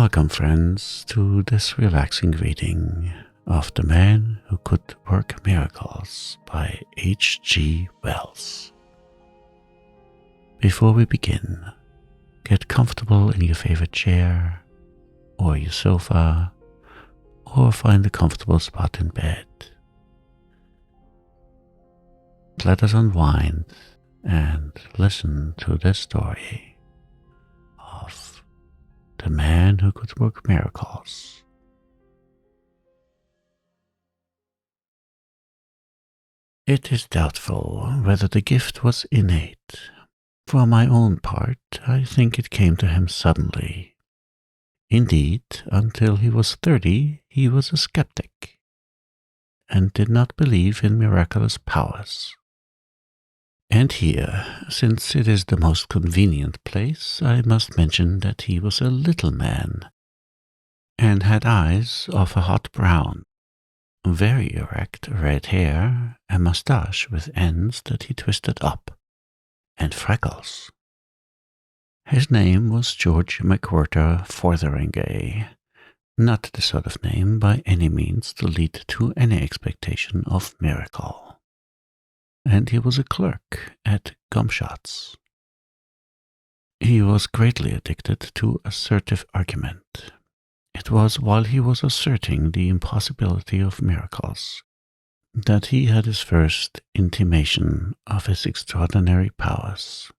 Welcome, friends, to this relaxing reading of The Man Who Could Work Miracles by H.G. Wells. Before we begin, get comfortable in your favorite chair or your sofa, or find a comfortable spot in bed. Let us unwind and listen to this story of The Man Who Could Work Miracles. It is doubtful whether the gift was innate. For my own part, I think it came to him suddenly. Indeed, until he was 30, he was a skeptic, and did not believe in miraculous powers. And here, since it is the most convenient place, I must mention that he was a little man, and had eyes of a hot brown, very erect red hair, a moustache with ends that he twisted up, and freckles. His name was George McWhirter Fotheringay, not the sort of name by any means to lead to any expectation of miracle. And he was a clerk at Gumshots. He was greatly addicted to assertive argument. It was while he was asserting the impossibility of miracles that he had his first intimation of his extraordinary powers.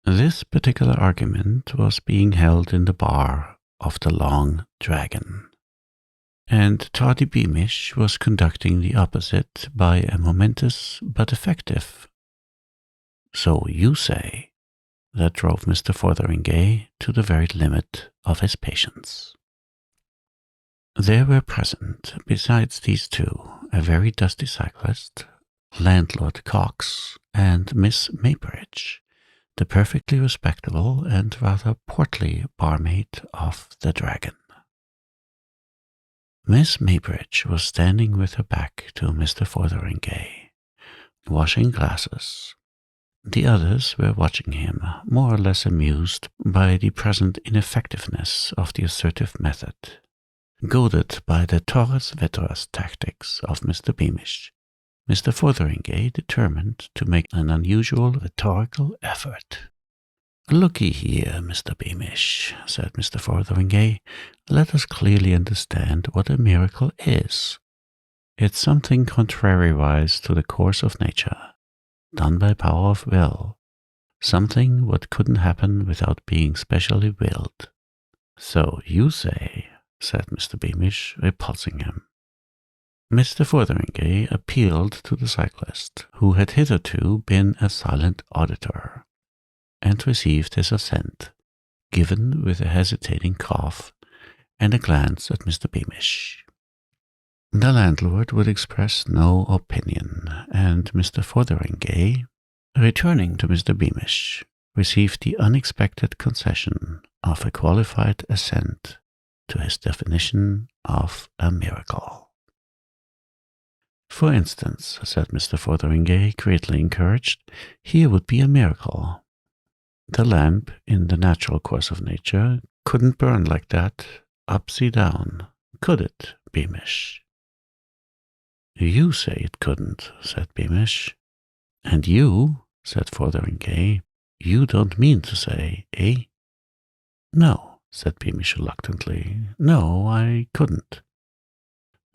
This particular argument was being held in the bar of the Long Dragon, and Toddy Beamish was conducting the opposite by a momentous but effective, "So you say," that drove Mr. Fotheringay to the very limit of his patience. There were present, besides these two, a very dusty cyclist, Landlord Cox, and Miss Maybridge, the perfectly respectable and rather portly barmaid of the Dragon. Miss Maybridge was standing with her back to Mr. Fotheringay, washing glasses. The others were watching him, more or less amused by the present ineffectiveness of the assertive method. Goaded by the torres vedras tactics of Mr. Beamish, Mr. Fotheringay determined to make an unusual rhetorical effort. "Looky here, Mr. Beamish," said Mr. Fotheringay, "let us clearly understand what a miracle is. It's something contrariwise to the course of nature, done by power of will, something what couldn't happen without being specially willed." "So you say," said Mr. Beamish, repulsing him. Mr. Fotheringay appealed to the cyclist, who had hitherto been a silent auditor, and received his assent, given with a hesitating cough and a glance at Mr. Beamish. The landlord would express no opinion, and Mr. Fotheringay, returning to Mr. Beamish, received the unexpected concession of a qualified assent to his definition of a miracle. "For instance," said Mr. Fotheringay, greatly encouraged, "here would be a miracle. The lamp, in the natural course of nature, couldn't burn like that, upside down, could it, Beamish?" "You say it couldn't," said Beamish. "And you," said Fotheringay, "you don't mean to say, eh?" "No," said Beamish reluctantly. "No, I couldn't."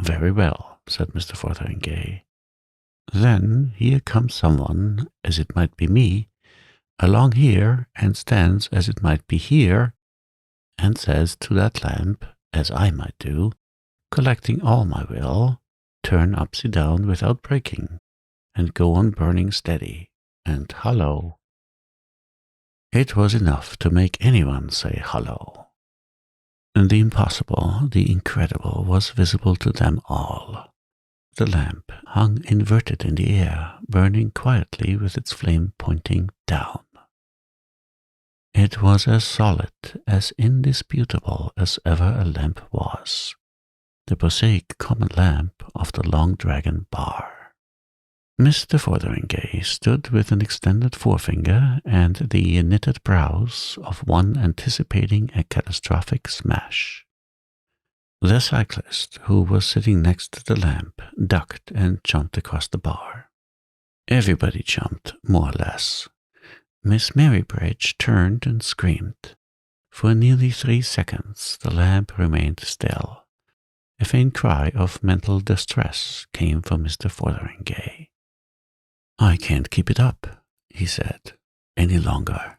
"Very well," said Mr. Fotheringay. "Then here comes someone, as it might be me, along here, and stands as it might be here, and says to that lamp, as I might do, collecting all my will, turn upside down without breaking, and go on burning steady, and hullo." It was enough to make anyone say hullo. The impossible, the incredible, was visible to them all. The lamp hung inverted in the air, burning quietly with its flame pointing down. It was as solid, as indisputable as ever a lamp was, the prosaic common lamp of the Long Dragon bar. Mr. Fotheringay stood with an extended forefinger and the knitted brows of one anticipating a catastrophic smash. The cyclist, who was sitting next to the lamp, ducked and jumped across the bar. Everybody jumped, more or less. Miss Marybridge turned and screamed. For nearly 3 seconds the lamp remained still. A faint cry of mental distress came from Mr. Fotheringay. "I can't keep it up," he said, "any longer."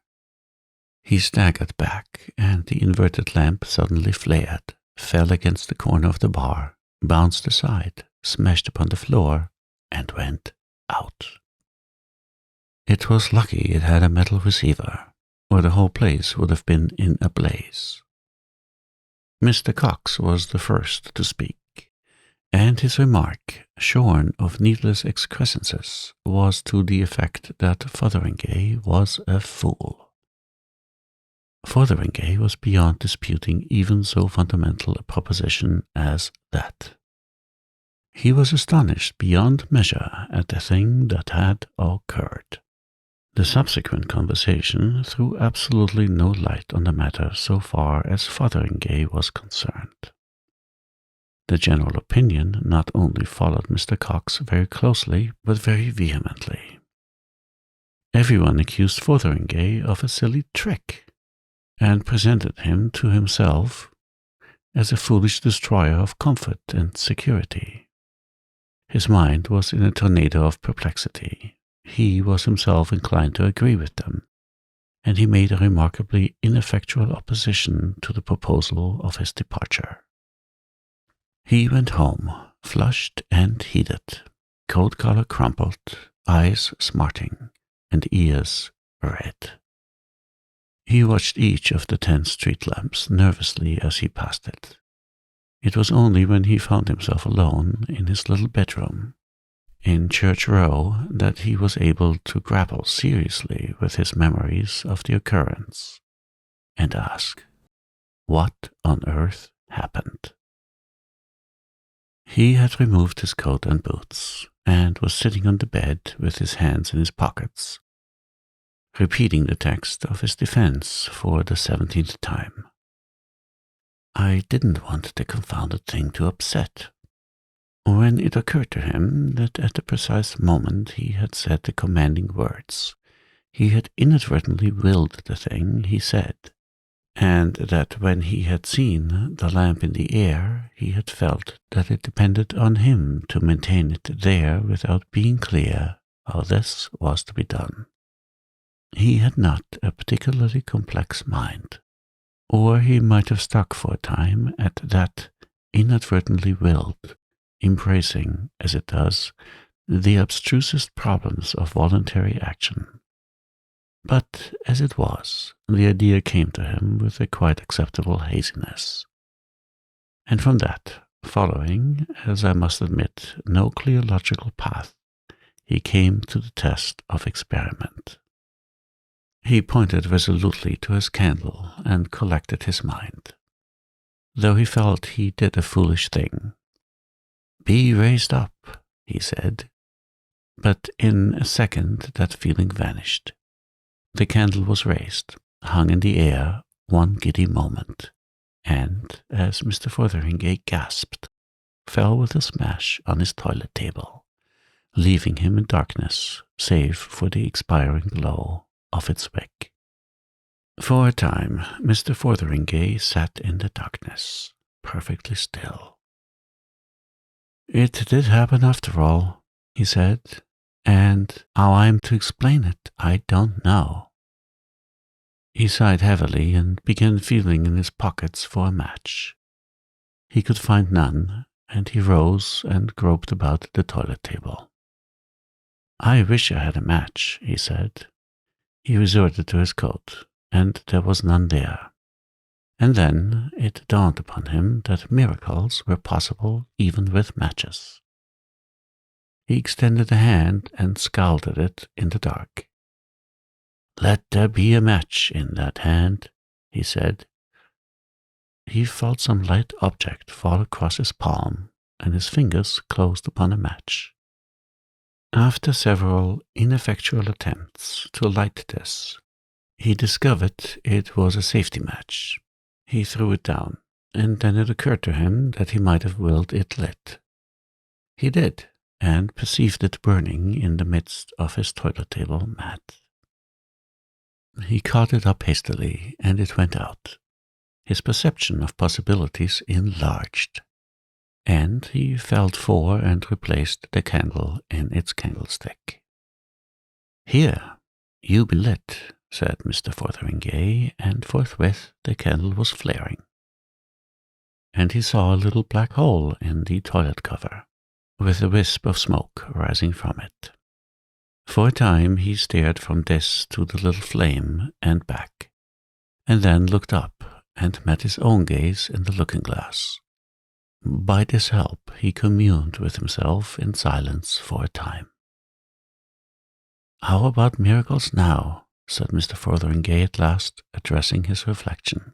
He staggered back, and the inverted lamp suddenly flared, fell against the corner of the bar, bounced aside, smashed upon the floor, and went out. It was lucky it had a metal receiver, or the whole place would have been in a blaze. Mr. Cox was the first to speak, and his remark, shorn of needless excrescences, was to the effect that Fotheringay was a fool. Fotheringay was beyond disputing even so fundamental a proposition as that. He was astonished beyond measure at the thing that had occurred. The subsequent conversation threw absolutely no light on the matter so far as Fotheringay was concerned. The general opinion not only followed Mr. Cox very closely, but very vehemently. Everyone accused Fotheringay of a silly trick, and presented him to himself as a foolish destroyer of comfort and security. His mind was in a tornado of perplexity. He was himself inclined to agree with them, and he made a remarkably ineffectual opposition to the proposal of his departure. He went home, flushed and heated, coat collar crumpled, eyes smarting, and ears red. He watched each of the 10 street lamps nervously as he passed it. It was only when he found himself alone in his little bedroom in Church Row that he was able to grapple seriously with his memories of the occurrence and ask, what on earth happened? He had removed his coat and boots, and was sitting on the bed with his hands in his pockets, repeating the text of his defense for the 17th time. I didn't want the confounded thing to upset. When it occurred to him that at the precise moment he had said the commanding words, he had inadvertently willed the thing he said, and that when he had seen the lamp in the air, he had felt that it depended on him to maintain it there without being clear how this was to be done. He had not a particularly complex mind, or he might have stuck for a time at that inadvertently willed, embracing, as it does, the abstrusest problems of voluntary action. But as it was, the idea came to him with a quite acceptable haziness. And from that, following, as I must admit, no clear logical path, he came to the test of experiment. He pointed resolutely to his candle and collected his mind, though he felt he did a foolish thing. "Be raised up," he said, but in a second that feeling vanished. The candle was raised, hung in the air one giddy moment, and, as Mr. Fotheringay gasped, fell with a smash on his toilet table, leaving him in darkness save for the expiring glow of its wick. For a time, Mr. Fotheringay sat in the darkness, perfectly still. "It did happen after all," he said, "and how I'm to explain it, I don't know." He sighed heavily and began feeling in his pockets for a match. He could find none, and he rose and groped about the toilet table. "I wish I had a match," he said. He resorted to his coat, and there was none there. And then it dawned upon him that miracles were possible even with matches. He extended a hand and scowled at it in the dark. "Let there be a match in that hand," he said. He felt some light object fall across his palm, and his fingers closed upon a match. After several ineffectual attempts to light this, he discovered it was a safety match. He threw it down, and then it occurred to him that he might have willed it lit. He did, and perceived it burning in the midst of his toilet table mat. He caught it up hastily, and it went out. His perception of possibilities enlarged, and he felt for and replaced the candle in its candlestick. "Here, you be lit," said Mr. Fotheringay, and forthwith the candle was flaring. And he saw a little black hole in the toilet cover, with a wisp of smoke rising from it. For a time he stared from this to the little flame and back, and then looked up and met his own gaze in the looking-glass. By this help he communed with himself in silence for a time. "How about miracles now?" said Mr. Fotheringay at last, addressing his reflection.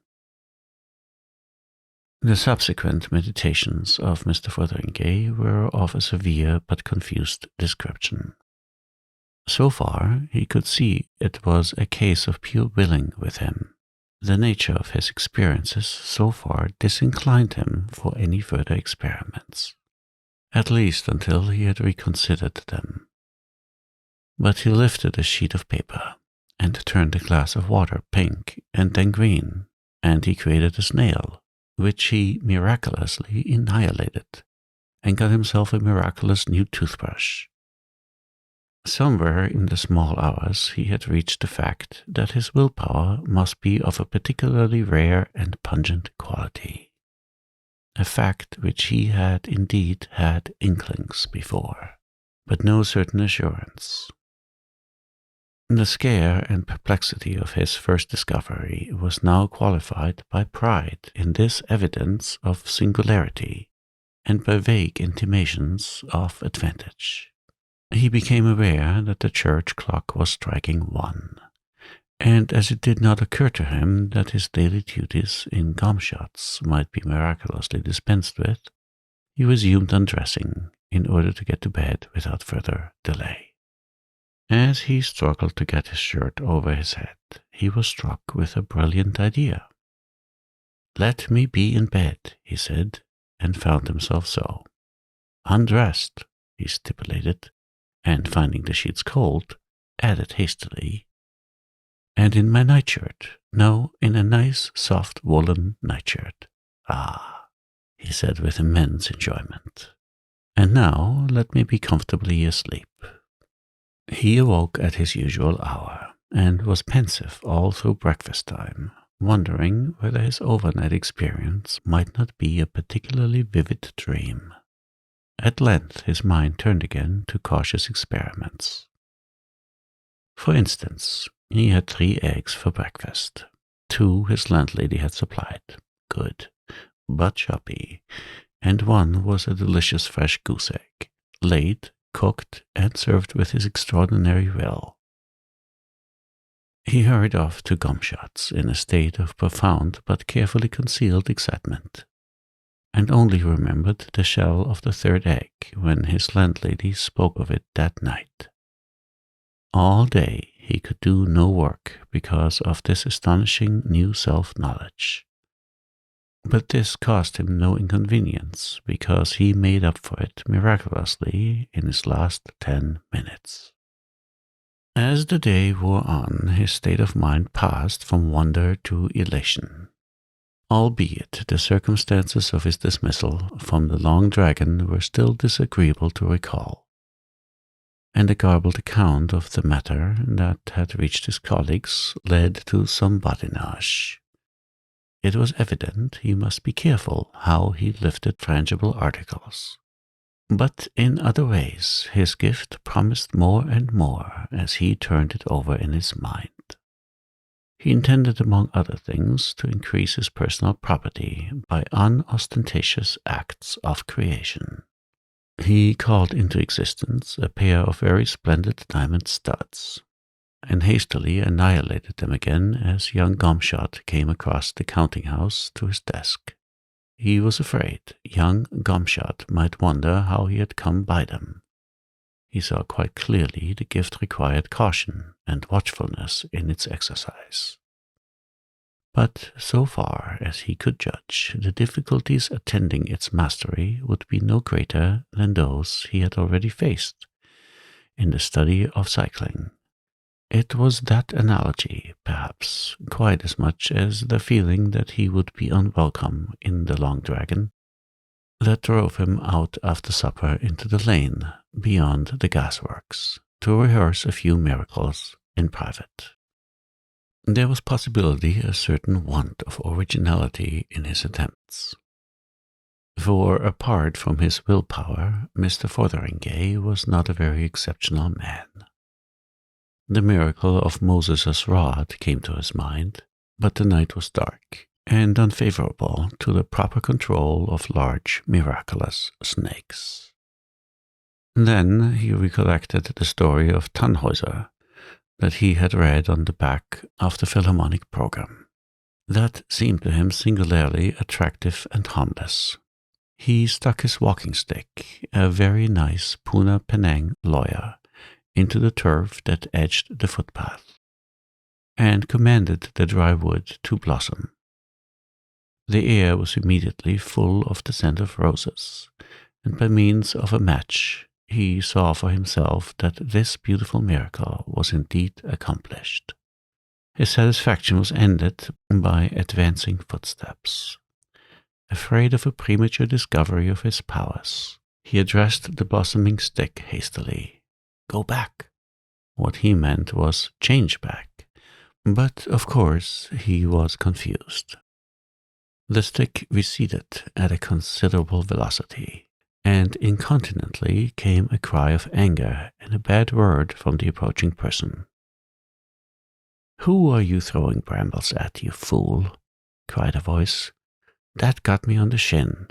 The subsequent meditations of Mr. Fotheringay were of a severe but confused description. So far, he could see it was a case of pure willing with him. The nature of his experiences so far disinclined him for any further experiments, at least until he had reconsidered them. But he lifted a sheet of paper and turned a glass of water pink and then green, and he created a snail, which he miraculously annihilated, and got himself a miraculous new toothbrush. Somewhere in the small hours he had reached the fact that his willpower must be of a particularly rare and pungent quality, a fact which he had indeed had inklings before, but no certain assurance. The scare and perplexity of his first discovery was now qualified by pride in this evidence of singularity, and by vague intimations of advantage. He became aware that the church clock was striking 1, and as it did not occur to him that his daily duties in gum-shots might be miraculously dispensed with, he resumed undressing in order to get to bed without further delay. As he struggled to get his shirt over his head, he was struck with a brilliant idea. "Let me be in bed," he said, and found himself so. "Undressed," he stipulated, and finding the sheets cold, added hastily, "and in my nightshirt, in a nice soft woolen nightshirt. Ah," he said with immense enjoyment, "and now let me be comfortably asleep." He awoke at his usual hour, and was pensive all through breakfast time, wondering whether his overnight experience might not be a particularly vivid dream. At length his mind turned again to cautious experiments. For instance, he had 3 eggs for breakfast. 2 his landlady had supplied, good, but choppy, and 1 was a delicious fresh goose egg, laid, cooked, and served with his extraordinary will. He hurried off to gum-shots in a state of profound but carefully concealed excitement, and only remembered the shell of the 3rd egg when his landlady spoke of it that night. All day he could do no work because of this astonishing new self-knowledge. But this caused him no inconvenience, because he made up for it miraculously in his last 10 minutes. As the day wore on, his state of mind passed from wonder to elation, albeit the circumstances of his dismissal from the Long Dragon were still disagreeable to recall, and a garbled account of the matter that had reached his colleagues led to some badinage. It was evident he must be careful how he lifted frangible articles. But in other ways his gift promised more and more as he turned it over in his mind. He intended, among other things, to increase his personal property by unostentatious acts of creation. He called into existence a pair of very splendid diamond studs, and hastily annihilated them again as young Gumshot came across the counting-house to his desk. He was afraid young Gumshot might wonder how he had come by them. He saw quite clearly the gift required caution and watchfulness in its exercise. But so far as he could judge, the difficulties attending its mastery would be no greater than those he had already faced in the study of cycling. It was that analogy, perhaps, quite as much as the feeling that he would be unwelcome in the Long Dragon, that drove him out after supper into the lane beyond the gasworks to rehearse a few miracles in private. There was possibly a certain want of originality in his attempts. For apart from his willpower, Mr. Fotheringay was not a very exceptional man. The miracle of Moses' rod came to his mind, but the night was dark and unfavorable to the proper control of large, miraculous snakes. Then he recollected the story of Tannhäuser that he had read on the back of the Philharmonic program. That seemed to him singularly attractive and harmless. He stuck his walking stick, a very nice Poona Penang lawyer, into the turf that edged the footpath, and commanded the dry wood to blossom. The air was immediately full of the scent of roses, and by means of a match he saw for himself that this beautiful miracle was indeed accomplished. His satisfaction was ended by advancing footsteps. Afraid of a premature discovery of his powers, he addressed the blossoming stick hastily. "Go back." What he meant was change back, but of course he was confused. The stick receded at a considerable velocity, and incontinently came a cry of anger and a bad word from the approaching person. "Who are you throwing brambles at, you fool?" cried a voice. "That got me on the shin."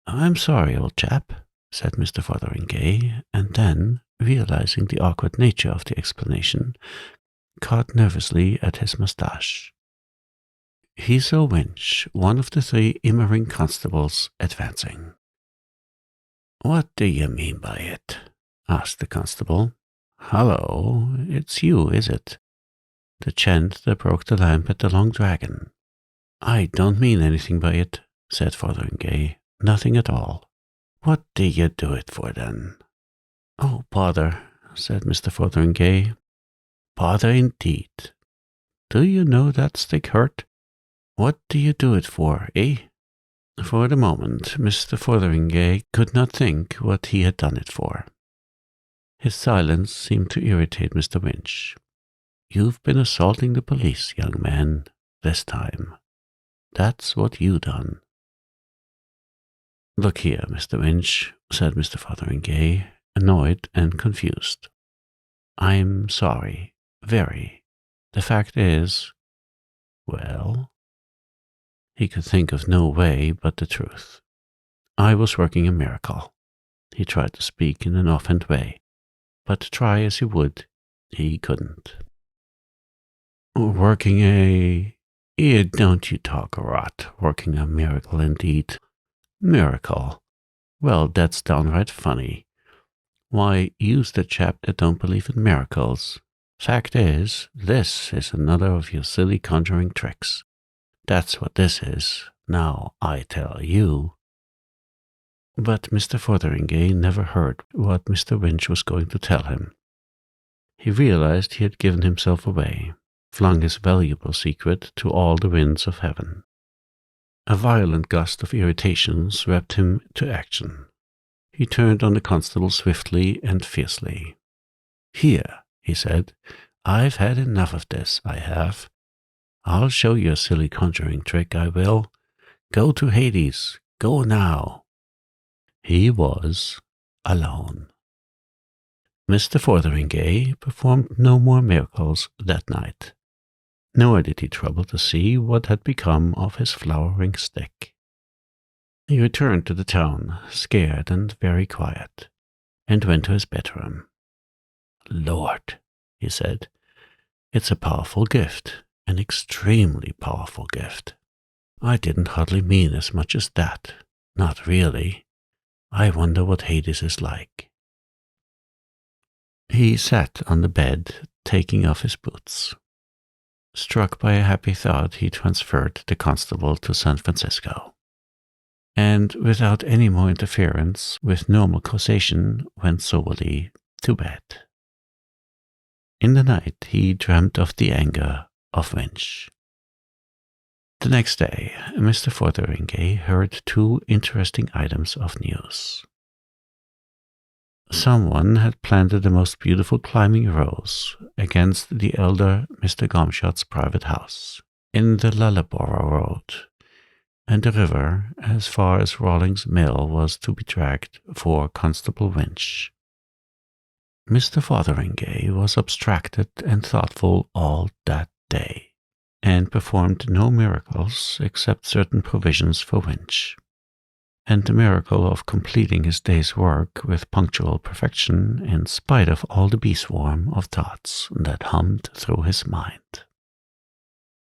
"I'm sorry, old chap," said Mr. Fotheringay, and then, realizing the awkward nature of the explanation, caught nervously at his moustache. He saw Winch, one of the 3 Immering constables, advancing. "What do you mean by it?" asked the constable. "Hallo, it's you, is it? The gent that broke the lamp at the Long Dragon." "I don't mean anything by it," said Fotheringay. "Nothing at all." "What do you do it for, then?" "Oh, bother," said Mr. Fotheringay. "Bother indeed. Do you know that stick hurt? What do you do it for, eh?" For the moment, Mr. Fotheringay could not think what he had done it for. His silence seemed to irritate Mr. Winch. "You've been assaulting the police, young man, this time. That's what you done." "Look here, Mr. Winch," said Mr. Fotheringay, annoyed and confused. "I'm sorry, very. The fact is—" "Well?" He could think of no way but the truth. "I was working a miracle." He tried to speak in an offhand way, but try as he would, he couldn't. "Working a... don't you talk rot. Working a miracle indeed. Miracle. Well, that's downright funny. Why, you's the chap that don't believe in miracles. Fact is, this is another of your silly conjuring tricks. That's what this is. Now, I tell you." But Mr. Fotheringay never heard what Mr. Winch was going to tell him. He realized he had given himself away, flung his valuable secret to all the winds of heaven. A violent gust of irritation swept him to action. He turned on the constable swiftly and fiercely. "Here," he said, "I've had enough of this, I have. I'll show you a silly conjuring trick, I will. Go to Hades. Go now." He was alone. Mr. Fotheringay performed no more miracles that night, nor did he trouble to see what had become of his flowering stick. He returned to the town, scared and very quiet, and went to his bedroom. "Lord," he said, "it's a powerful gift, an extremely powerful gift. I didn't hardly mean as much as that, not really. I wonder what Hades is like." He sat on the bed, taking off his boots. Struck by a happy thought, he transferred the constable to San Francisco, and without any more interference with normal causation, went soberly to bed. In the night, he dreamt of the anger of Winch. The next day, Mr. Fotheringay heard two interesting items of news. Someone had planted the most beautiful climbing rose against the elder Mr. Gomshot's private house in the Lullaborough Road, and the river as far as Rawlings Mill was to be dragged for Constable Winch. Mr. Fotheringay was abstracted and thoughtful all that day, and performed no miracles except certain provisions for Winch, and the miracle of completing his day's work with punctual perfection in spite of all the bee-swarm of thoughts that hummed through his mind.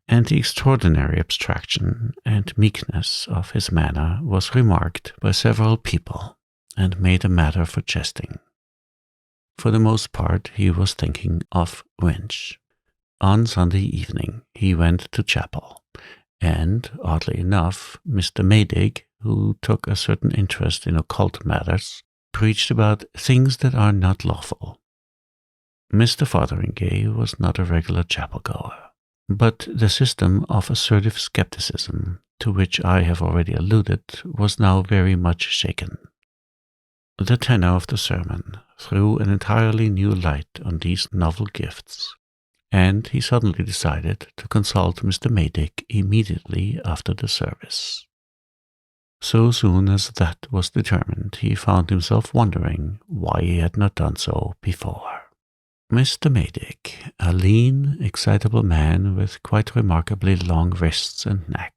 And the extraordinary abstraction and meekness of his manner was remarked by several people, and made a matter for jesting. For the most part, he was thinking of Winch. On Sunday evening, he went to chapel, and, oddly enough, Mr. Maydig, who took a certain interest in occult matters, preached about things that are not lawful. Mr. Fotheringay was not a regular chapel-goer, but the system of assertive skepticism, to which I have already alluded, was now very much shaken. The tenor of the sermon threw an entirely new light on these novel gifts, and he suddenly decided to consult Mr. Maydig immediately after the service. So soon as that was determined, he found himself wondering why he had not done so before. Mr. Maydig, a lean, excitable man with quite remarkably long wrists and neck,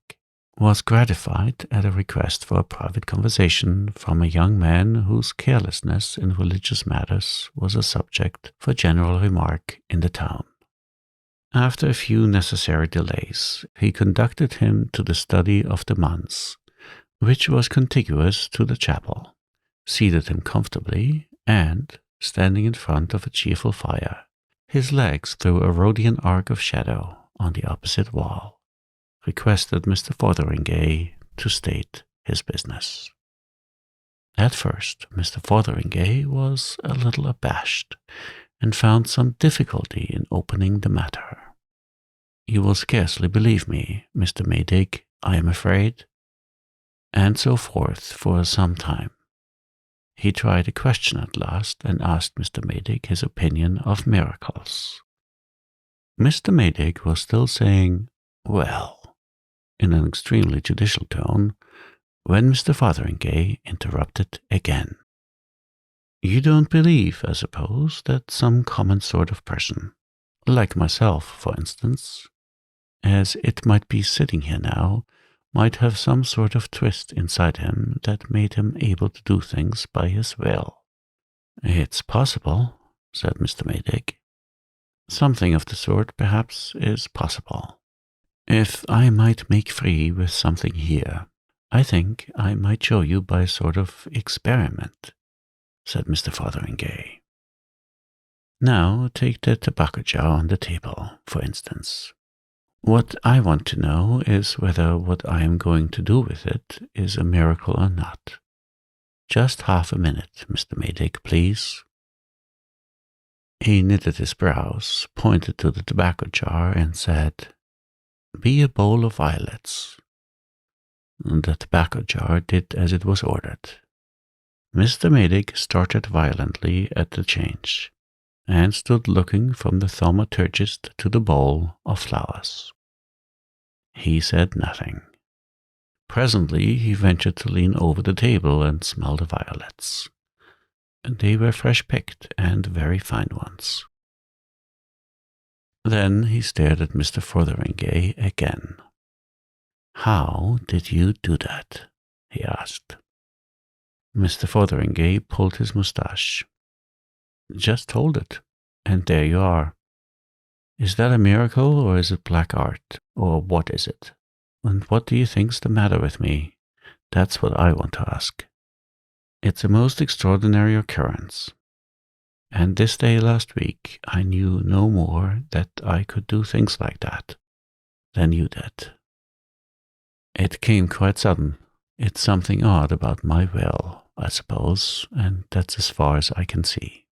was gratified at a request for a private conversation from a young man whose carelessness in religious matters was a subject for general remark in the town. After a few necessary delays, he conducted him to the study of the manse, which was contiguous to the chapel, seated him comfortably, and, standing in front of a cheerful fire, his legs threw a Rhodian arc of shadow on the opposite wall, requested Mr. Fotheringay to state his business. At first, Mr. Fotheringay was a little abashed, and found some difficulty in opening the matter. "You will scarcely believe me, Mr. Maydig, I am afraid," and so forth for some time. He tried a question at last, and asked Mr. Maydig his opinion of miracles. Mr. Maydig was still saying, "Well," in an extremely judicial tone, when Mr. Fotheringay interrupted again. "You don't believe, I suppose, that some common sort of person, like myself, for instance, as it might be sitting here now, might have some sort of twist inside him that made him able to do things by his will?" "It's possible," said Mr. Maydig. "Something of the sort, perhaps, is possible. If I might make free with something here, I think I might show you by a sort of experiment," said Mr. Fotheringay. "Now take the tobacco jar on the table, for instance. What I want to know is whether what I am going to do with it is a miracle or not. Just half a minute, Mr. Maydig, please." He knitted his brows, pointed to the tobacco jar, and said, "Be a bowl of violets." The tobacco jar did as it was ordered. Mr. Maydig started violently at the change, and stood looking from the thaumaturgist to the bowl of flowers. He said nothing. Presently he ventured to lean over the table and smell the violets. They were fresh-picked and very fine ones. Then he stared at Mr. Fotheringay again. "How did you do that?" he asked. Mr. Fotheringay pulled his moustache. "Just hold it, and there you are. Is that a miracle, or is it black art, or what is it? And what do you think's the matter with me? That's what I want to ask. It's a most extraordinary occurrence. And this day last week, I knew no more that I could do things like that than you did. It came quite sudden. It's something odd about my will, I suppose, and that's as far as I can see.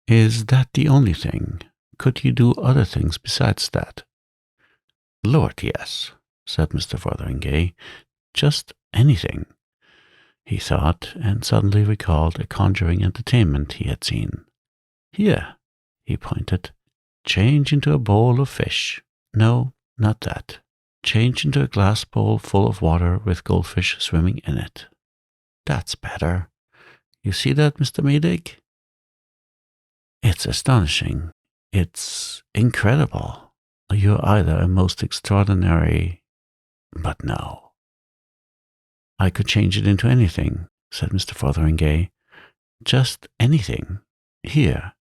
Is that the only thing? Could you do other things besides that? Lord, yes, said Mr. Fotheringay. Just anything. He thought, and suddenly recalled a conjuring entertainment he had seen. Here, he pointed. Change into a bowl of fish. No, not that. Change into a glass bowl full of water with goldfish swimming in it. That's better. You see that, Mr. Maydig? It's astonishing. It's incredible. You're either a most extraordinary... But no. I could change it into anything, said Mr. Fotheringay. Just anything. Here,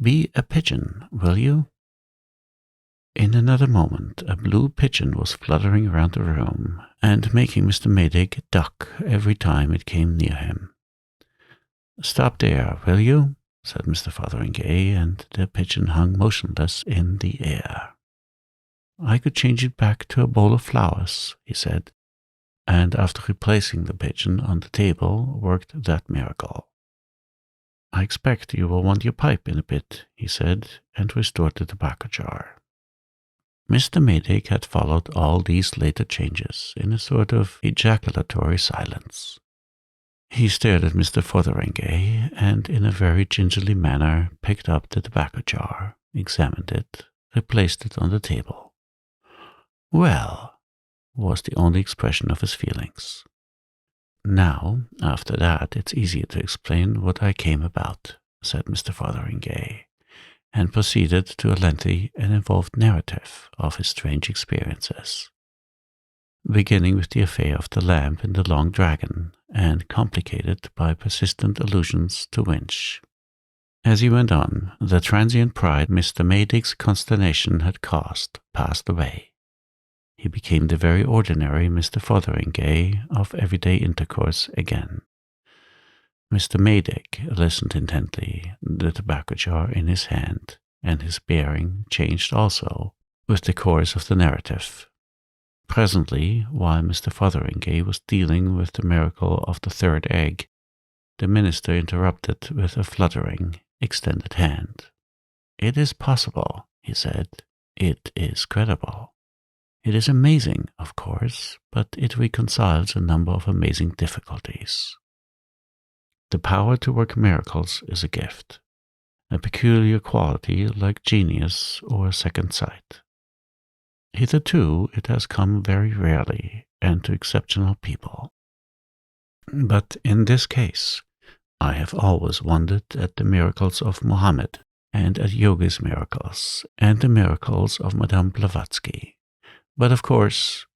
be a pigeon, will you? In another moment, a blue pigeon was fluttering around the room and making Mr. Maydig duck every time it came near him. Stop there, will you? Said Mr. Fotheringay, and the pigeon hung motionless in the air. I could change it back to a bowl of flowers, he said, and after replacing the pigeon on the table, worked that miracle. I expect you will want your pipe in a bit, he said, and restored the tobacco jar. Mr. Maydig had followed all these later changes in a sort of ejaculatory silence. He stared at Mr. Fotheringay and in a very gingerly manner picked up the tobacco jar, examined it, replaced it on the table. Well, was the only expression of his feelings. Now, after that, it's easier to explain what I came about, said Mr. Fotheringay, and proceeded to a lengthy and involved narrative of his strange experiences, beginning with the affair of the lamp in the Long Dragon, and complicated by persistent allusions to Winch. As he went on, the transient pride Mr. Maydig's consternation had caused passed away. He became the very ordinary Mr. Fotheringay of everyday intercourse again. Mr. Maydig listened intently, the tobacco jar in his hand, and his bearing changed also with the course of the narrative. Presently, while Mr. Fotheringay was dealing with the miracle of the third egg, the minister interrupted with a fluttering, extended hand. It is possible, he said. It is credible. It is amazing, of course, but it reconciles a number of amazing difficulties. The power to work miracles is a gift, a peculiar quality like genius or second sight. Hitherto it has come very rarely and to exceptional people. But in this case, I have always wondered at the miracles of Mohammed, and at Yogi's miracles, and the miracles of Madame Blavatsky. But of course,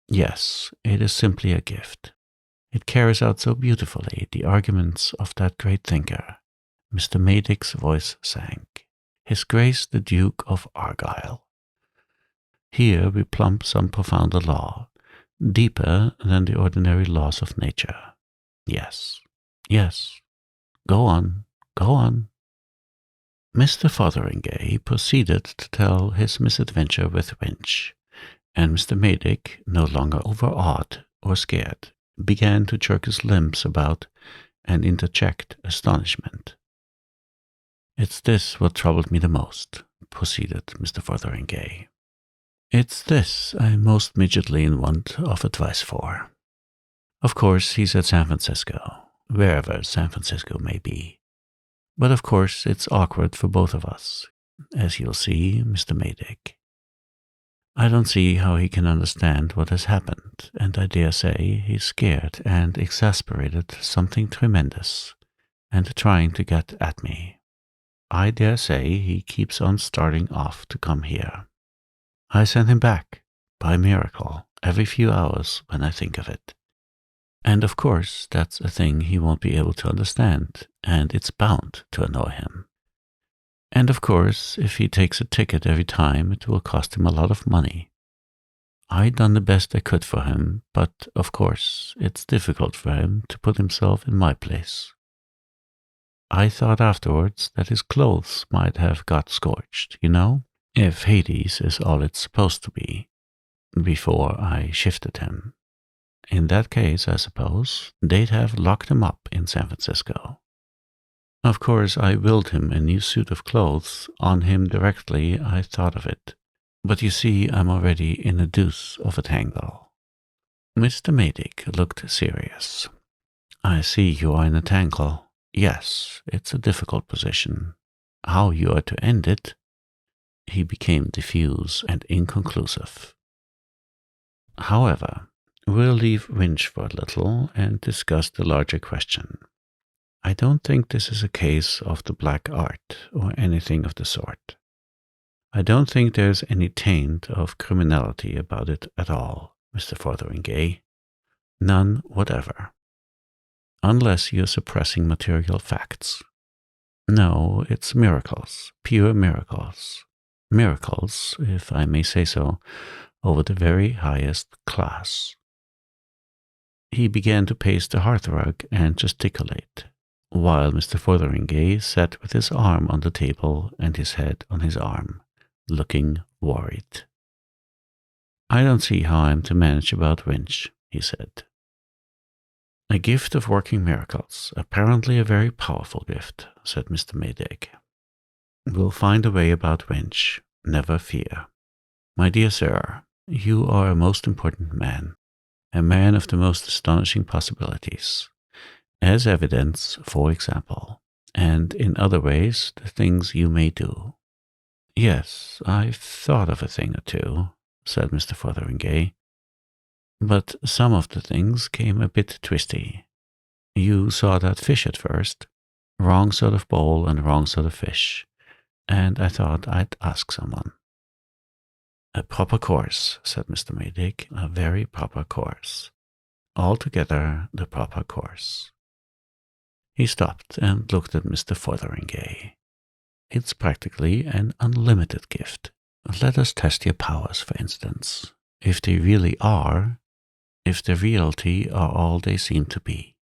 yes, it is simply a gift. It carries out so beautifully the arguments of that great thinker. Mr. Maydig's voice sank. His Grace the Duke of Argyll. Here we plumb some profounder law, deeper than the ordinary laws of nature. Yes, yes, go on, go on. Mr. Fotheringay proceeded to tell his misadventure with Winch, and Mr. Maydig, no longer overawed or scared, began to jerk his limbs about and interject astonishment. It's this what troubled me the most, proceeded Mr. Fotheringay. It's this I'm most immediately in want of advice for. Of course, he's at San Francisco, wherever San Francisco may be. But of course, it's awkward for both of us, as you'll see, Mr. Maydig. I don't see how he can understand what has happened, and I dare say he's scared and exasperated something tremendous, and trying to get at me. I dare say he keeps on starting off to come here. I send him back, by miracle, every few hours when I think of it. And of course, that's a thing he won't be able to understand, and it's bound to annoy him. And of course, if he takes a ticket every time, it will cost him a lot of money. I done the best I could for him, but of course, it's difficult for him to put himself in my place. I thought afterwards that his clothes might have got scorched, if Hades is all it's supposed to be, before I shifted him. In that case, I suppose, they'd have locked him up in San Francisco. Of course, I willed him a new suit of clothes on him directly I thought of it. But you see, I'm already in a deuce of a tangle. Mr. Maydick looked serious. I see you are in a tangle. Yes, it's a difficult position. How you are to end it? He became diffuse and inconclusive. However, we'll leave Winch for a little and discuss the larger question. I don't think this is a case of the black art or anything of the sort. I don't think there's any taint of criminality about it at all, Mr. Fotheringay. None whatever. Unless you're suppressing material facts. No, it's miracles, pure miracles. Miracles, if I may say so, over the very highest class. He began to pace the hearthrug and gesticulate, while Mr. Fotheringay sat with his arm on the table and his head on his arm, looking worried. I don't see how I'm to manage about Winch, he said. A gift of working miracles, apparently a very powerful gift, said Mr. Maydick. We'll find a way about Winch, never fear. My dear sir, you are a most important man, a man of the most astonishing possibilities. As evidence, for example, and in other ways, the things you may do. Yes, I've thought of a thing or two, said Mr. Fotheringay, but some of the things came a bit twisty. You saw that fish at first, wrong sort of bowl and wrong sort of fish, and I thought I'd ask someone. A proper course, said Mr. Maydick, a very proper course. Altogether the proper course. He stopped and looked at Mr. Fotheringay. It's practically an unlimited gift. Let us test your powers, for instance. If they really are, if the reality are all they seem to be.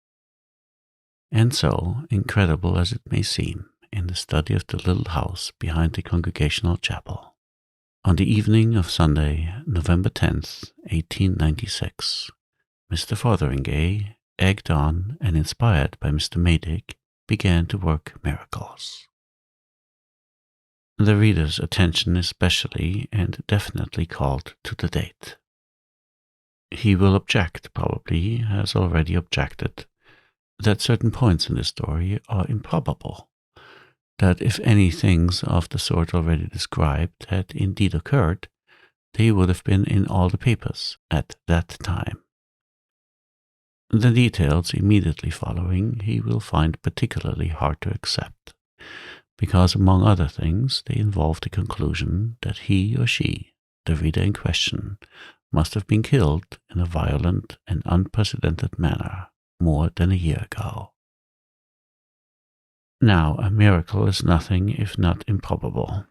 And so, incredible as it may seem, in the study of the little house behind the Congregational Chapel, on the evening of Sunday, November 10th, 1896, Mr. Fotheringay, egged on and inspired by Mr. Maydick, began to work miracles. The reader's attention is specially and definitely called to the date. He will object, probably has already objected, that certain points in the story are improbable, that if any things of the sort already described had indeed occurred, they would have been in all the papers at that time. The details immediately following he will find particularly hard to accept, because among other things they involve the conclusion that he or she, the reader in question, must have been killed in a violent and unprecedented manner more than a year ago. Now, a miracle is nothing if not improbable,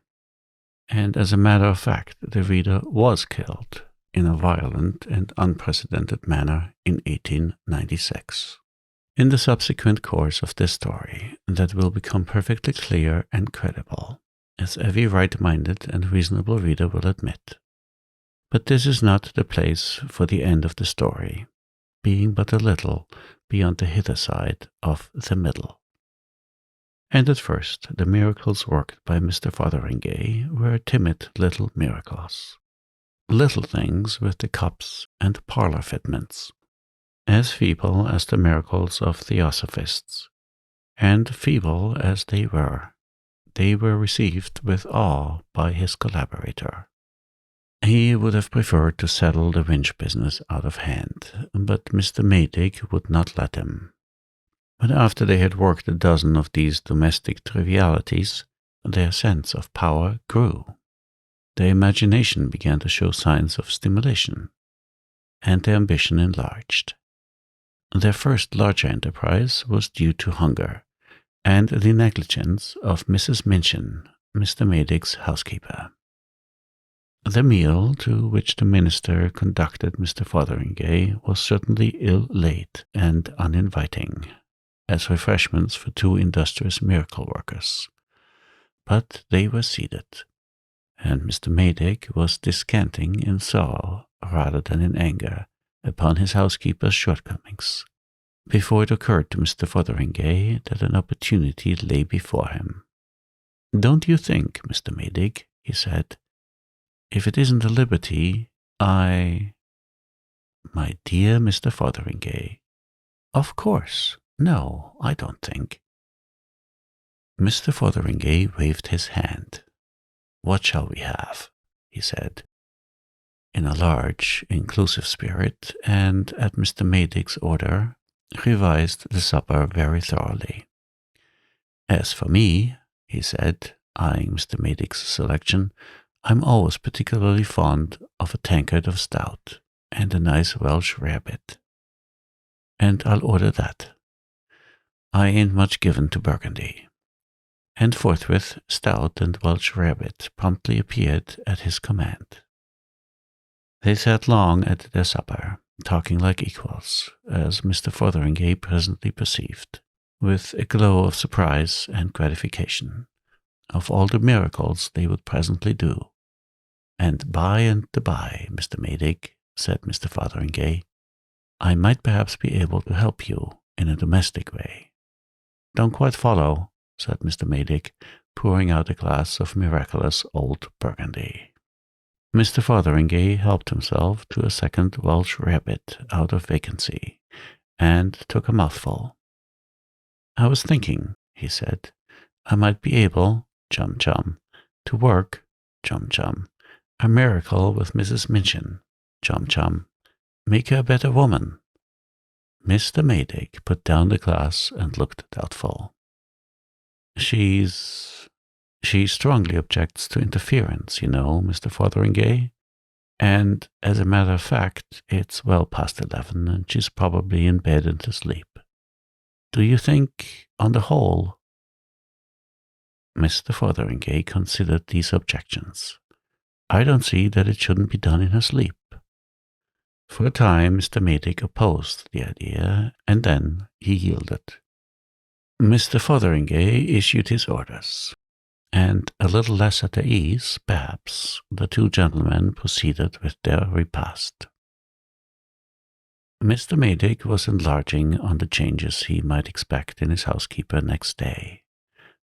and as a matter of fact, the reader was killed in a violent and unprecedented manner in 1896. In the subsequent course of this story, that will become perfectly clear and credible, as every right-minded and reasonable reader will admit. But this is not the place for the end of the story, being but a little beyond the hither side of the middle. And at first, the miracles worked by Mr. Fotheringay were timid little miracles. Little things with the cups and parlor fitments, as feeble as the miracles of theosophists, and feeble as they were received with awe by his collaborator. He would have preferred to settle the Winch business out of hand, but Mr. Maydick would not let him. But after they had worked a dozen of these domestic trivialities, their sense of power grew. Their imagination began to show signs of stimulation, and their ambition enlarged. Their first larger enterprise was due to hunger, and the negligence of Mrs. Minchin, Mr. Maydick's housekeeper. The meal to which the minister conducted Mr. Fotheringay was certainly ill-laid and uninviting, as refreshments for 2 industrious miracle workers. But they were seated, and Mr. Maydig was descanting in sorrow rather than in anger upon his housekeeper's shortcomings, before it occurred to Mr. Fotheringay that an opportunity lay before him. "Don't you think, Mr. Maydig," he said, "if it isn't a liberty, "My dear Mr. Fotheringay, of course, no, I don't think." Mr. Fotheringay waved his hand. "What shall we have?" he said, in a large, inclusive spirit, and at Mr. Maydig's order, revised the supper very thoroughly. "As for me," he said, eyeing Mr. Maydig's selection, "I'm always particularly fond of a tankard of stout and a nice Welsh rarebit. And I'll order that. I ain't much given to Burgundy." And forthwith stout and Welsh rarebit promptly appeared at his command. They sat long at their supper, talking like equals, as Mr. Fotheringay presently perceived, with a glow of surprise and gratification, of all the miracles they would presently do. "And by and by, Mr. Maydig," said Mr. Fotheringay, "I might perhaps be able to help you in a domestic way." "Don't quite follow," said Mr. Maydig, pouring out a glass of miraculous old Burgundy. Mr. Fotheringay helped himself to a second Welsh rarebit out of vacancy, and took a mouthful. "I was thinking," he said, "I might be able, chum-chum, to work, chum-chum, a miracle with Mrs. Minchin, chum-chum, make her a better woman." Mr. Maydig put down the glass and looked doubtful. She strongly objects to interference, you know, Mr. Fotheringay. And as a matter of fact, it's well past 11, and she's probably in bed and asleep. Do you think, on the whole—" Mr. Fotheringay considered these objections. "I don't see that it shouldn't be done in her sleep." For a time, Mr. Maydig opposed the idea, and then he yielded. Mr. Fotheringay issued his orders, and a little less at their ease, perhaps, the 2 gentlemen proceeded with their repast. Mr. Maydig was enlarging on the changes he might expect in his housekeeper next day,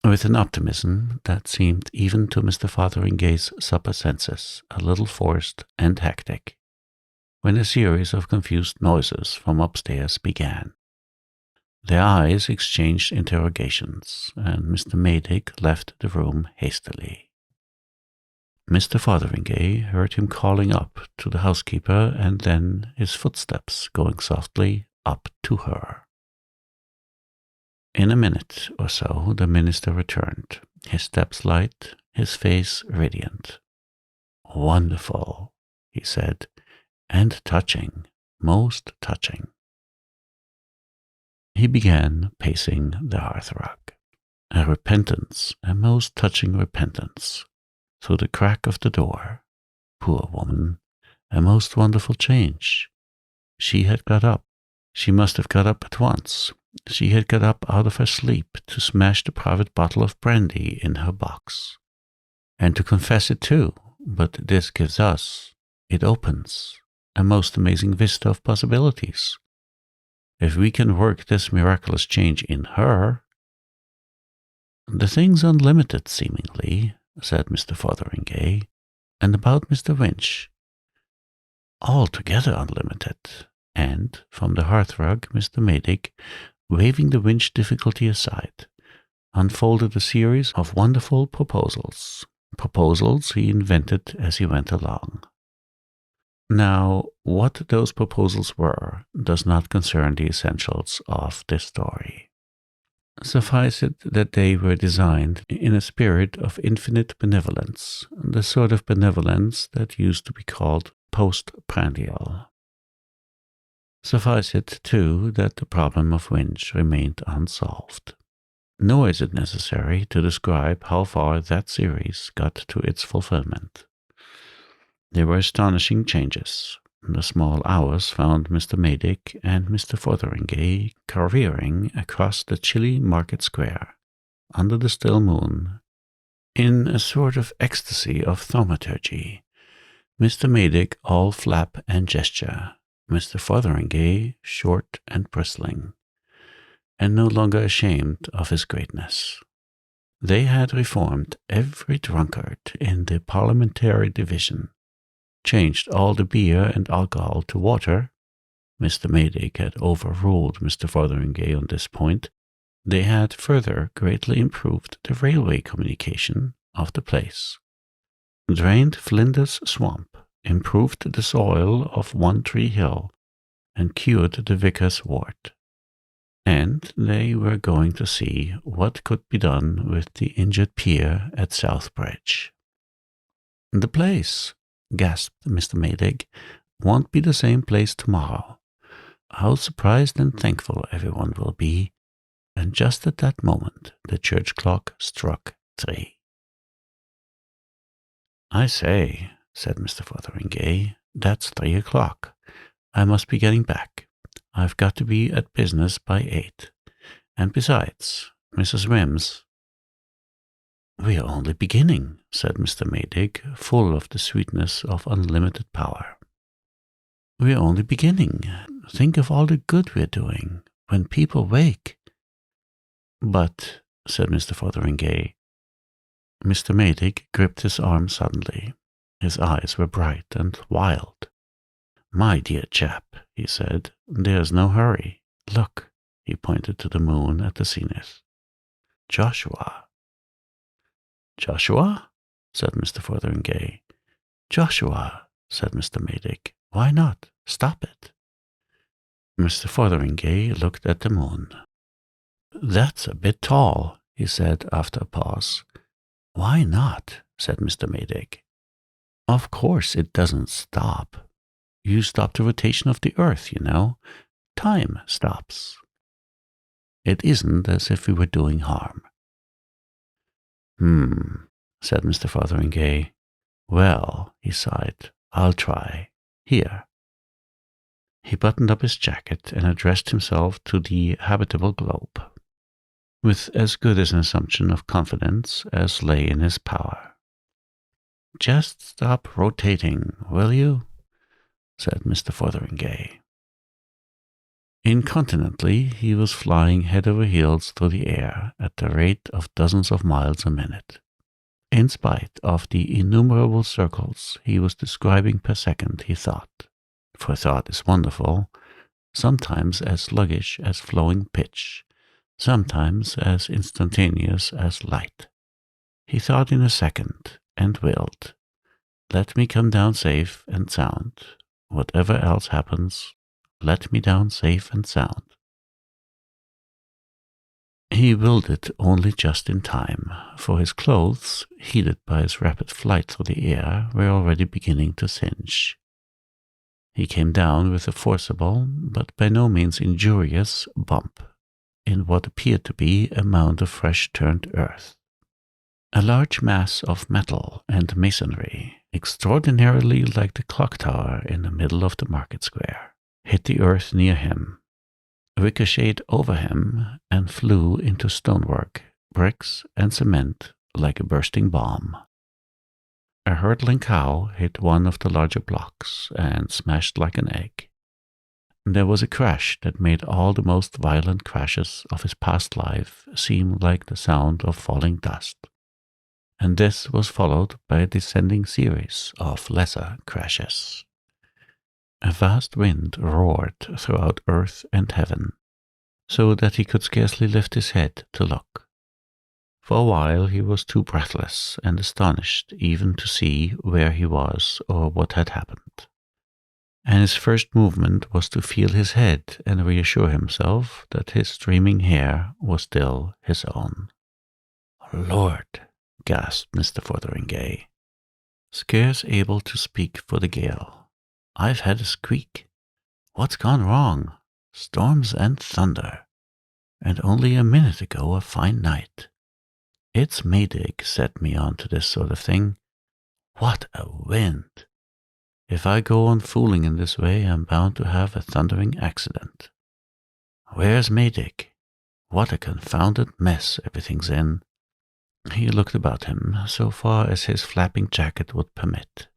with an optimism that seemed even to Mr. Fotheringay's supper senses a little forced and hectic, when a series of confused noises from upstairs began. Their eyes exchanged interrogations, and Mr. Maydig left the room hastily. Mr. Fotheringay heard him calling up to the housekeeper, and then his footsteps going softly up to her. In a minute or so the minister returned, his steps light, his face radiant. "Wonderful," he said, "and touching, most touching." He began pacing the hearthrug. A repentance, a most touching repentance, through the crack of the door. Poor woman, a most wonderful change. She had got up. She must have got up at once. She had got up out of her sleep to smash the private bottle of brandy in her box. And to confess it too, but this gives us, it opens, a most amazing vista of possibilities. If we can work this miraculous change in her— "The thing's unlimited, seemingly," said Mr. Fotheringay. "And about Mr. Winch—" "Altogether unlimited." And from the hearthrug, Mr. Maydig, waving the Winch difficulty aside, unfolded a series of wonderful proposals he invented as he went along. Now, what those proposals were does not concern the essentials of this story. Suffice it that they were designed in a spirit of infinite benevolence, the sort of benevolence that used to be called postprandial. Suffice it, too, that the problem of Winch remained unsolved. Nor is it necessary to describe how far that series got to its fulfillment. There were astonishing changes, The small hours found Mr. Maydick and Mr. Fotheringay careering across the chilly market square, under the still moon, in a sort of ecstasy of thaumaturgy. Mr. Maydick all flap and gesture, Mr. Fotheringay short and bristling, and no longer ashamed of his greatness. They had reformed every drunkard in the parliamentary division, changed all the beer and alcohol to water. Mr. Maydick had overruled Mr. Fotheringay on this point. They had further greatly improved the railway communication of the place, drained Flinders Swamp, improved the soil of One Tree Hill, and cured the vicar's wart. And they were going to see what could be done with the injured pier at Southbridge. "The place," gasped Mr. Maydick, "won't be the same place tomorrow. How surprised and thankful everyone will be." And just at that moment the church clock struck 3. "I say," said Mr. Fotheringay, "that's 3 o'clock. I must be getting back. I've got to be at business by 8. And besides, Mrs. Wims—" "We are only beginning," said Mr. Maydick, full of the sweetness of unlimited power. "We are only beginning. Think of all the good we're doing. When people wake—" "But," said Mr. Fotheringay. Mr. Maydick gripped his arm suddenly. His eyes were bright and wild. "My dear chap," he said, "there's no hurry. Look," he pointed to the moon at the zenith. "Joshua." "Joshua?" said Mr. Fotheringay. "Joshua," said Mr. Maydick. "Why not? Stop it." Mr. Fotheringay looked at the moon. "That's a bit tall," he said after a pause. "Why not?" said Mr. Maydick. "Of course it doesn't stop. You stop the rotation of the earth, you know. Time stops. It isn't as if we were doing harm." Said Mr. Fotheringay. "Well," he sighed, "I'll try. Here." He buttoned up his jacket and addressed himself to the habitable globe, with as good an assumption of confidence as lay in his power. "Just stop rotating, will you?" said Mr. Fotheringay. Incontinently, he was flying head over heels through the air at the rate of dozens of miles a minute. In spite of the innumerable circles he was describing per second, he thought, for thought is wonderful, sometimes as sluggish as flowing pitch, sometimes as instantaneous as light. He thought in a second, and willed, "Let me come down safe and sound. Whatever else happens, let me down safe and sound." He willed it only just in time, for his clothes, heated by his rapid flight through the air, were already beginning to singe. He came down with a forcible, but by no means injurious, bump in what appeared to be a mound of fresh-turned earth. A large mass of metal and masonry, extraordinarily like the clock tower in the middle of the market square, hit the earth near him, ricocheted over him, and flew into stonework, bricks, and cement like a bursting bomb. A hurtling cow hit one of the larger blocks and smashed like an egg. There was a crash that made all the most violent crashes of his past life seem like the sound of falling dust. And this was followed by a descending series of lesser crashes. A vast wind roared throughout earth and heaven, so that he could scarcely lift his head to look. For a while he was too breathless and astonished even to see where he was or what had happened. And his first movement was to feel his head and reassure himself that his streaming hair was still his own. "Lord!" gasped Mr. Fotheringay, scarce able to speak for the gale. "I've had a squeak. What's gone wrong? Storms and thunder. And only a minute ago a fine night. It's Maydick set me on to this sort of thing. What a wind! If I go on fooling in this way, I'm bound to have a thundering accident. Where's Maydig? What a confounded mess everything's in." He looked about him, so far as his flapping jacket would permit.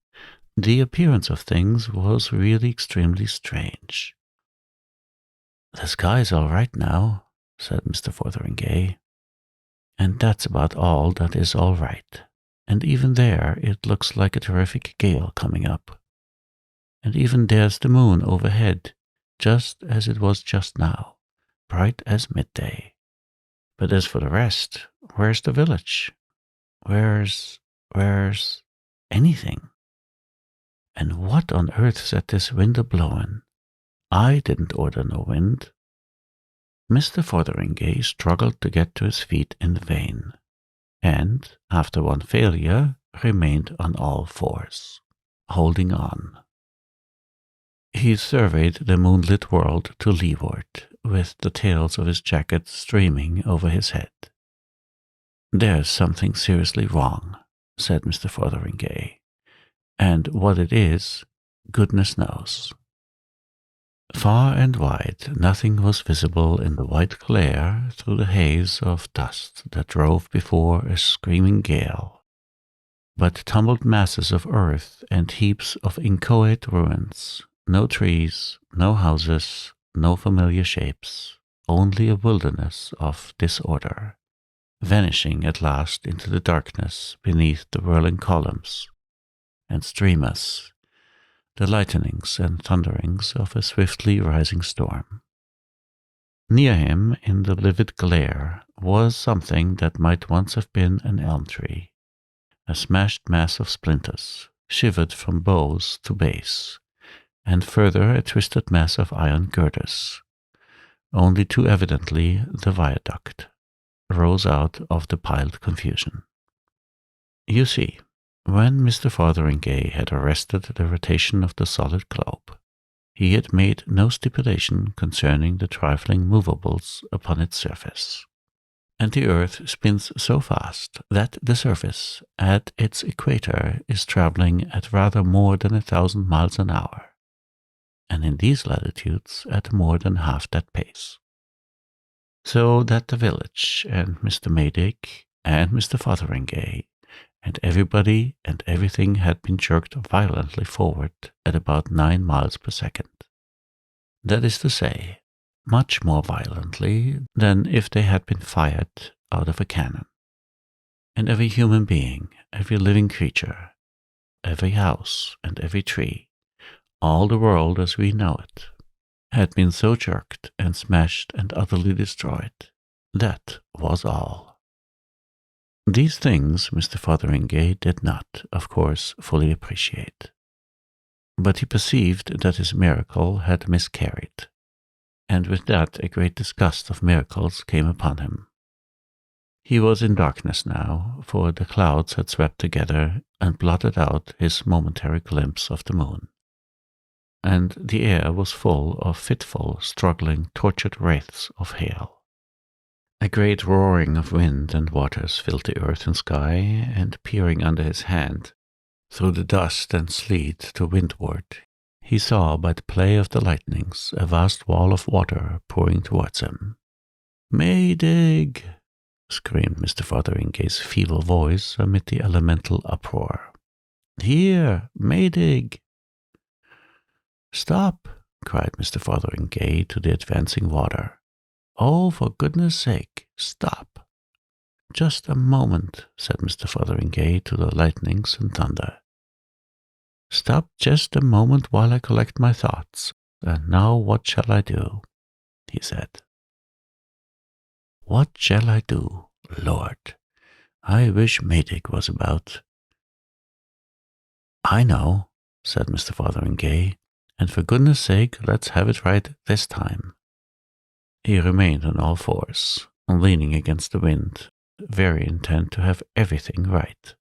The appearance of things was really extremely strange. "The sky's all right now," said Mr. Fotheringay, "and that's about all that is all right. And even there it looks like a terrific gale coming up. And even there's the moon overhead, just as it was just now, bright as midday. But as for the rest, where's the village? Where's anything? And what on earth set this wind a-blowin'? I didn't order no wind." Mr. Fotheringay struggled to get to his feet in vain, and, after one failure, remained on all fours, holding on. He surveyed the moonlit world to leeward, with the tails of his jacket streaming over his head. "There's something seriously wrong," said Mr. Fotheringay, "and what it is, goodness knows." Far and wide, nothing was visible in the white glare through the haze of dust that drove before a screaming gale, but tumbled masses of earth and heaps of inchoate ruins. No trees, no houses, no familiar shapes, only a wilderness of disorder, vanishing at last into the darkness beneath the whirling columns and streamers, the lightnings and thunderings of a swiftly rising storm. Near him, in the livid glare, was something that might once have been an elm tree, a smashed mass of splinters, shivered from boughs to base, and further a twisted mass of iron girders. Only too evidently the viaduct rose out of the piled confusion. You see, when Mr. Fotheringay had arrested the rotation of the solid globe, he had made no stipulation concerning the trifling movables upon its surface. And the earth spins so fast that the surface at its equator is traveling at rather more than 1,000 miles an hour, and in these latitudes at more than half that pace. So that the village and Mr. Maydig and Mr. Fotheringay and everybody and everything had been jerked violently forward at about 9 miles per second. That is to say, much more violently than if they had been fired out of a cannon. And every human being, every living creature, every house and every tree, all the world as we know it, had been so jerked and smashed and utterly destroyed. That was all. These things Mr. Fotheringay did not, of course, fully appreciate. But he perceived that his miracle had miscarried, and with that a great disgust of miracles came upon him. He was in darkness now, for the clouds had swept together and blotted out his momentary glimpse of the moon, and the air was full of fitful, struggling, tortured wraiths of hail. A great roaring of wind and waters filled the earth and sky, and peering under his hand, through the dust and sleet to windward, he saw by the play of the lightnings a vast wall of water pouring towards him. "Maydig!" screamed Mr. Fotheringay's feeble voice amid the elemental uproar. "Here, Maydig!" "Stop!" cried Mr. Fotheringay to the advancing water. "Oh, for goodness' sake, stop!" "Just a moment," said Mr. Fotheringay to the lightnings and thunder. "Stop just a moment while I collect my thoughts. And now what shall I do?" he said. "What shall I do? Lord, I wish Maydig was about." "I know," said Mr. Fotheringay, "and for goodness' sake, let's have it right this time." He remained on all fours, leaning against the wind, very intent to have everything right.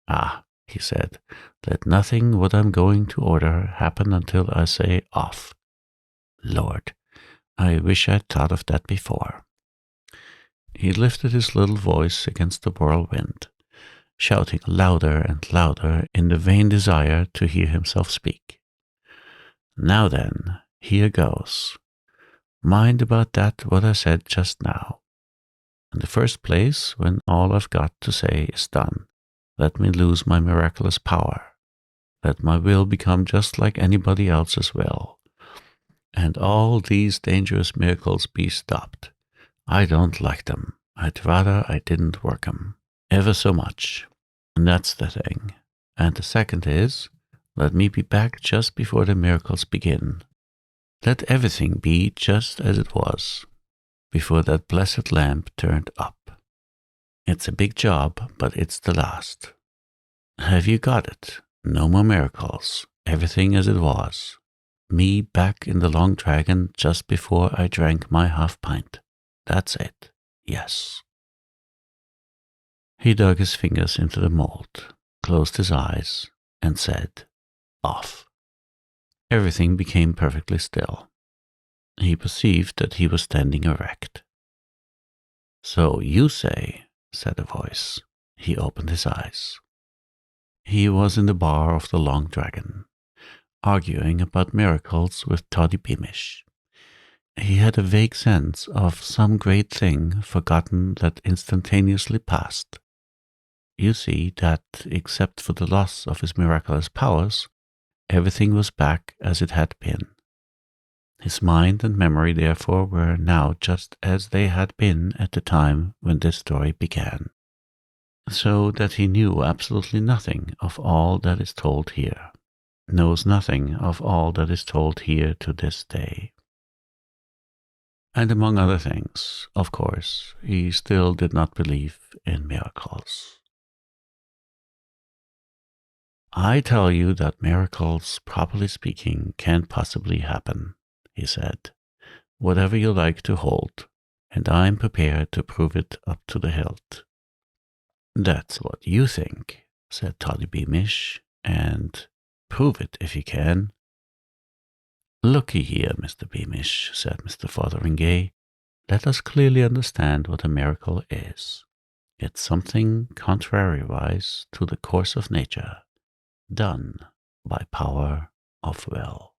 "Ah," he said, "let nothing what I'm going to order happen until I say off. Lord, I wish I'd thought of that before." He lifted his little voice against the whirlwind, shouting louder and louder in the vain desire to hear himself speak. Now then, here goes. Mind about that what I said just now. In the first place, when all I've got to say is done, let me lose my miraculous power. Let my will become just like anybody else's will. And all these dangerous miracles be stopped. I don't like them. I'd rather I didn't work 'em. Ever so much. And that's the thing. And the second is, let me be back just before the miracles begin. Let everything be just as it was, before that blessed lamp turned up. It's a big job, but it's the last. Have you got it? No more miracles. Everything as it was. Me back in the Long Dragon just before I drank my half-pint. That's it. Yes. He dug his fingers into the mold, closed his eyes, and said, "Off." Everything became perfectly still. He perceived that he was standing erect. "So you say," said a voice. He opened his eyes. He was in the bar of the Long Dragon, arguing about miracles with Toddy Beamish. He had a vague sense of some great thing forgotten that instantaneously passed. You see that, except for the loss of his miraculous powers, everything was back as it had been. His mind and memory, therefore, were now just as they had been at the time when this story began, so that he knew absolutely nothing of all that is told here, knows nothing of all that is told here to this day. And among other things, of course, he still did not believe in miracles. "I tell you that miracles, properly speaking, can't possibly happen," he said, "whatever you like to hold, and I'm prepared to prove it up to the hilt." "That's what you think," said Toddy Beamish, "and prove it if you can." "Looky here, Mr. Beamish," said Mr. Fotheringay, "let us clearly understand what a miracle is. It's something contrariwise to the course of nature, done by power of will."